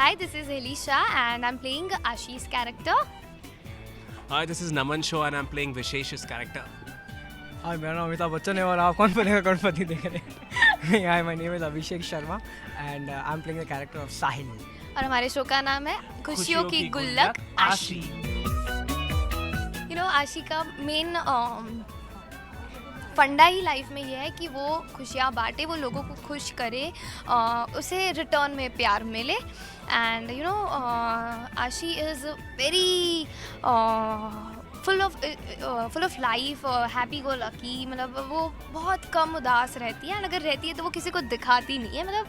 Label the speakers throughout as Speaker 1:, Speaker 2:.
Speaker 1: Hi, this is Elisha and I'm playing Ashi's character.
Speaker 2: Hi, this is Naman Shaw and I'm playing Vishesh's character.
Speaker 3: हाय मेरा नाम अमिताभ बच्चन है और आप कौन बनेगा करोड़पति देख रहे हैं। Hi my name is Abhishek Sharma and I am playing the character of Sahil.
Speaker 1: और हमारे शो का नाम है खुशियों की गुल्लक आशी। आशी का मेन फंडा ही लाइफ में ये है कि वो खुशियाँ बांटे, वो लोगों को खुश करे, उसे रिटर्न में प्यार मिले। एंड आशी is very full of life, happy go lucky. मतलब वो बहुत कम उदास रहती है, और अगर रहती है तो वो किसी को दिखाती नहीं है। मतलब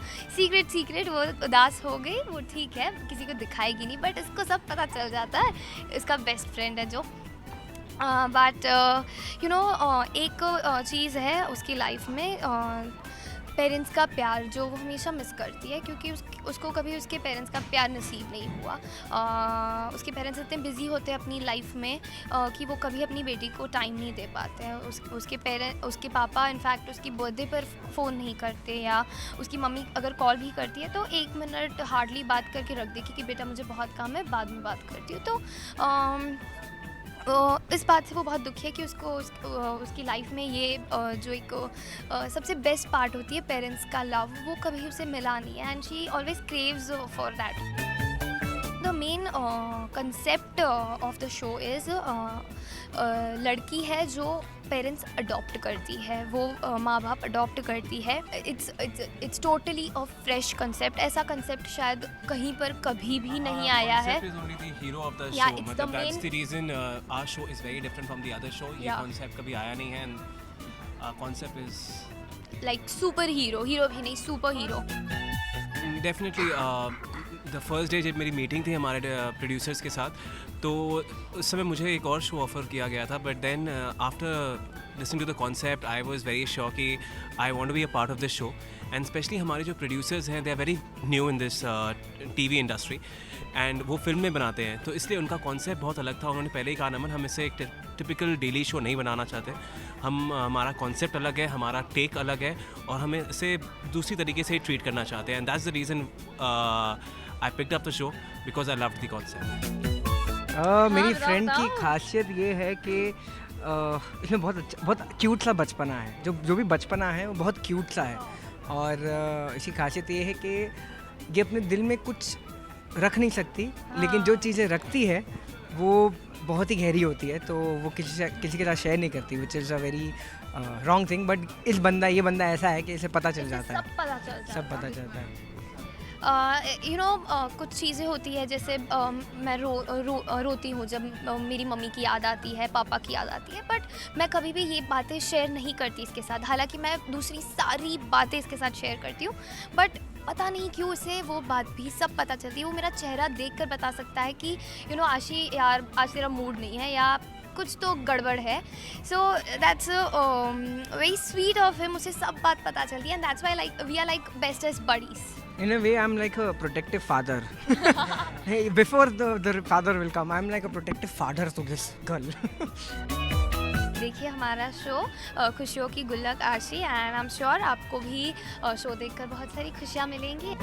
Speaker 1: सीक्रेट वो उदास हो गई, वो ठीक है, किसी को दिखाएगी नहीं, बट इसको सब पता चल जाता है। इसका बेस्ट फ्रेंड है जो बट एक चीज़ है उसकी लाइफ में, पेरेंट्स का प्यार जो वो हमेशा मिस करती है, क्योंकि उसको कभी उसके पेरेंट्स का प्यार नसीब नहीं हुआ। उसके पेरेंट्स इतने बिजी होते हैं अपनी लाइफ में कि वो कभी अपनी बेटी को टाइम नहीं दे पाते हैं। उसके पापा इनफैक्ट उसकी बर्थडे पर फ़ोन नहीं करते, या उसकी मम्मी अगर कॉल भी करती है तो 1 मिनट हार्डली बात करके रख देगी कि बेटा मुझे बहुत काम है, बाद में बात करती हूँ। तो इस बात से वो बहुत दुखी है कि उसकी लाइफ में ये जो एक सबसे बेस्ट पार्ट होती है पेरेंट्स का लव, वो कभी उसे मिला नहीं है, and she always craves for that. The main concept of the show is लड़की है जो पेरेंट्स अडॉप्ट करती है, वो माँ बाप अडॉप्ट करती है। It's totally a fresh concept. ऐसा कंसेप्ट शायद कहीं पर कभी भी नहीं आया है।
Speaker 2: Hero of the
Speaker 1: Yeah,
Speaker 2: show.
Speaker 1: it's the
Speaker 2: That's
Speaker 1: main-
Speaker 2: the reason our show is very different from the other show. ये
Speaker 1: Yeah.
Speaker 2: concept कभी आया नहीं है, and our concept is
Speaker 1: like super hero भी नहीं, super hero.
Speaker 2: definitely the first day जब मेरी meeting थी हमारे प्रोड्यूसर्स के साथ, तो उस समय मुझे एक और शो ऑफ़र किया गया था, but then after listening to the concept I was very sure कि I want to be a part of this show. And specially हमारे जो प्रोड्यूसर्स हैं, they are very new in this TV industry, and वो फिल्में बनाते हैं, तो इसलिए उनका कॉन्सेप्ट बहुत अलग था। उन्होंने पहले ही कहा, नमन हम इससे एक टिपिकल डेली शो नहीं बनाना चाहते, हमारा कॉन्सेप्ट अलग है, हमारा टेक अलग है, और हमें इसे दूसरी तरीके से ट्रीट करना चाहते हैं। And that's the reason I picked up the show, because I loved the concept.
Speaker 3: मेरी
Speaker 1: बताओ,
Speaker 3: फ्रेंड की
Speaker 1: बताओ।
Speaker 3: खासियत ये है कि इसमें बहुत क्यूट सा बचपना है। जो भी बचपना है वो बहुत क्यूट सा है, और इसकी खासियत ये है कि ये अपने दिल में कुछ रख नहीं सकती, लेकिन जो चीज़ें रखती है वो बहुत ही गहरी होती है, तो वो किसी के साथ शेयर नहीं करती, which is a very wrong thing. But ये बंदा ऐसा है कि इसे पता चल जाता है,
Speaker 1: सब पता चल जाता
Speaker 3: सब पता चलता है।
Speaker 1: कुछ चीज़ें होती है, जैसे मैं रोती हूँ जब मेरी मम्मी की याद आती है, पापा की याद आती है, बट मैं कभी भी ये बातें शेयर नहीं करती इसके साथ। हालांकि मैं दूसरी सारी बातें इसके साथ शेयर करती हूँ, बट पता नहीं क्यों उसे वो बात भी सब पता चलती है। वो मेरा चेहरा देखकर बता सकता है कि आशी यार आज तेरा मूड नहीं है, या कुछ तो गड़बड़ है। So that's very sweet of him, उसे सब बात पता चलती है, and that's why we are like best as buddies.
Speaker 3: In a way, I'm like a protective father. Hey, before the father will come, I'm like a protective father to this girl.
Speaker 1: देखिए हमारा show खुशियों की गुल्लक आशी, and I am sure आपको भी show देखकर बहुत सारी खुशियाँ मिलेंगी।